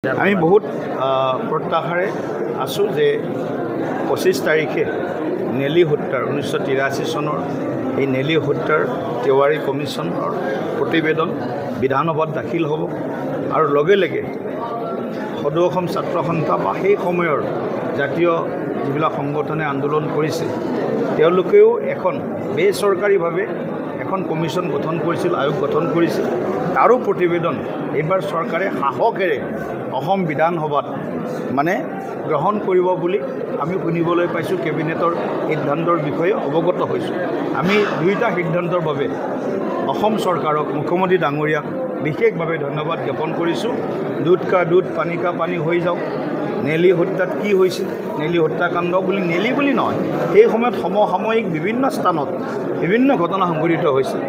আমি বহুত প্ৰত্যাশাৰে আছোঁ যে 25 তাৰিখে নেলি হত্যাৰ 1983 চনৰ এই নেলি হত্যাৰ তেওৱাৰী কমিশ্যনৰ প্ৰতিবেদন বিধানসভাত দাখিল হ'ব আৰু লগে লগে সদৌ অসম ছাত্ৰ সন্থা বা সেই সময়ৰ জাতীয় যিবিলাক সংগঠনে আন্দোলন কৰিছে তেওঁলোকেও এখন বেচৰকাৰীভাৱে এখন কমিশ্যন গঠন কৰিছিল আয়োগ গঠন কৰিছিল তাৰো প্ৰতিবেদন এইবাৰ চৰকাৰে সাহসেৰে অসম বিধানসভাত মানে গ্ৰহণ কৰিব বুলি আমি শুনিবলৈ পাইছোঁ কেবিনেটৰ সিদ্ধান্তৰ বিষয়ে অৱগত হৈছোঁ আমি দুইটা সিদ্ধান্তৰ বাবে অসম চৰকাৰক মুখ্যমন্ত্ৰী ডাঙৰীয়াক বিশেষভাৱে ধন্যবাদ জ্ঞাপন কৰিছোঁ দুধ কা দুধ পানী কা পানী হৈ যাওক নেলি হত্যাত কি হৈছিল নেলি হত্যাকাণ্ড বুলি নেলি বুলি নহয় সেই সময়ত সমসাময়িক বিভিন্ন স্থানত বিভিন্ন ঘটনা সংঘটিত হৈছিল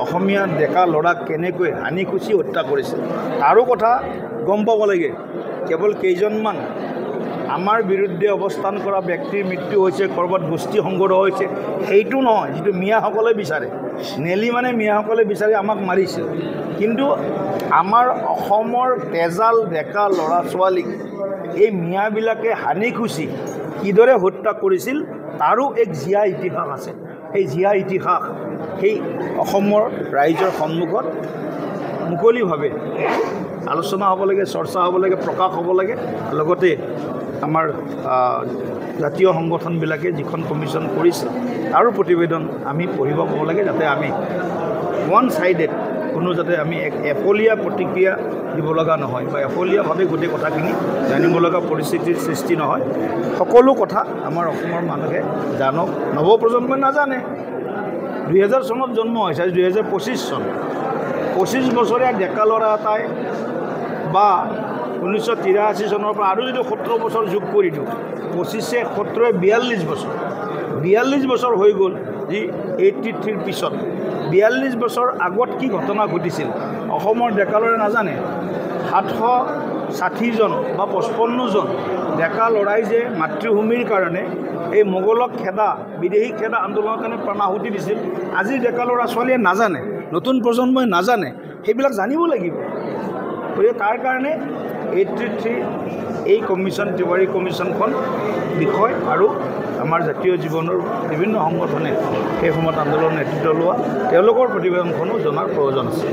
অসমীয়া ডেকা ল'ৰাক কেনেকৈ হানি খুচি হত্যা কৰিছিল তাৰো কথা গম পাব লাগে কেৱল কেইজনমান আমাৰ বিৰুদ্ধে অৱস্থান কৰা ব্যক্তিৰ মৃত্যু হৈছে ক'ৰবাত গোষ্ঠী সংঘৰ্ষ হৈছে সেইটো নহয় যিটো মিয়াসকলে বিচাৰে নেলি মানে মিয়াসকলে বিচাৰি আমাক মাৰিছিল কিন্তু আমাৰ অসমৰ তেজাল ডেকা ল'ৰা ছোৱালীক এই মিয়াবিলাকে হানি খুচি কিদৰে হত্যা কৰিছিল তাৰো এক জীয়া ইতিহাস আছে সেই জীয়া ইতিহাস সেই অসমৰ ৰাইজৰ সন্মুখত মুকলিভাৱে আলোচনা হ'ব লাগে চৰ্চা হ'ব লাগে প্ৰকাশ হ'ব লাগে লগতে আমাৰ জাতীয় সংগঠনবিলাকে যিখন কমিশ্যন কৰিছে তাৰো প্ৰতিবেদন আমি পঢ়িব পাব লাগে যাতে আমি ওৱান ছাইডেড কোনো যাতে আমি এক এফলীয়া প্ৰতিক্ৰিয়া দিব লগা নহয় বা এফলীয়াভাৱে গোটেই কথাখিনি জানিব লগা পৰিস্থিতিৰ সৃষ্টি নহয় সকলো কথা আমাৰ অসমৰ মানুহে জানক নৱপ্ৰজন্মই নাজানে 2000 চনত জন্ম হৈছে 2025 চন 25 বছৰীয়া ডেকা ল'ৰা এটাই বা 1983 চনৰ পৰা আৰু যদি 17 বছৰ যোগ কৰি দিওঁ 25 17 42 বছৰ হৈ গ'ল যি 83 পিছত 42 বছৰ আগত কি ঘটনা ঘটিছিল অসমৰ ডেকা ল'ৰাই নাজানে 760 জন বা 55 জন ডেকা ল'ৰাই যে মাতৃভূমিৰ কাৰণে এই মোগলক খেদা বিদেশী খেদা আন্দোলনৰ কাৰণে প্ৰাণাহুতি দিছিল আজি ডেকা ল'ৰা ছোৱালীয়ে নাজানে নতুন প্ৰজন্মই নাজানে সেইবিলাক জানিব লাগিব গতিকে তাৰ কাৰণে 83 এই কমিশ্যন তেওৱাৰী কমিশ্যনখন বিষয় আৰু আমাৰ জাতীয় জীৱনৰ বিভিন্ন সংগঠনে সেই সময়ত আন্দোলন নেতৃত্ব লোৱা তেওঁলোকৰ প্ৰতিবেদনখনো জনাৰ প্ৰয়োজন আছে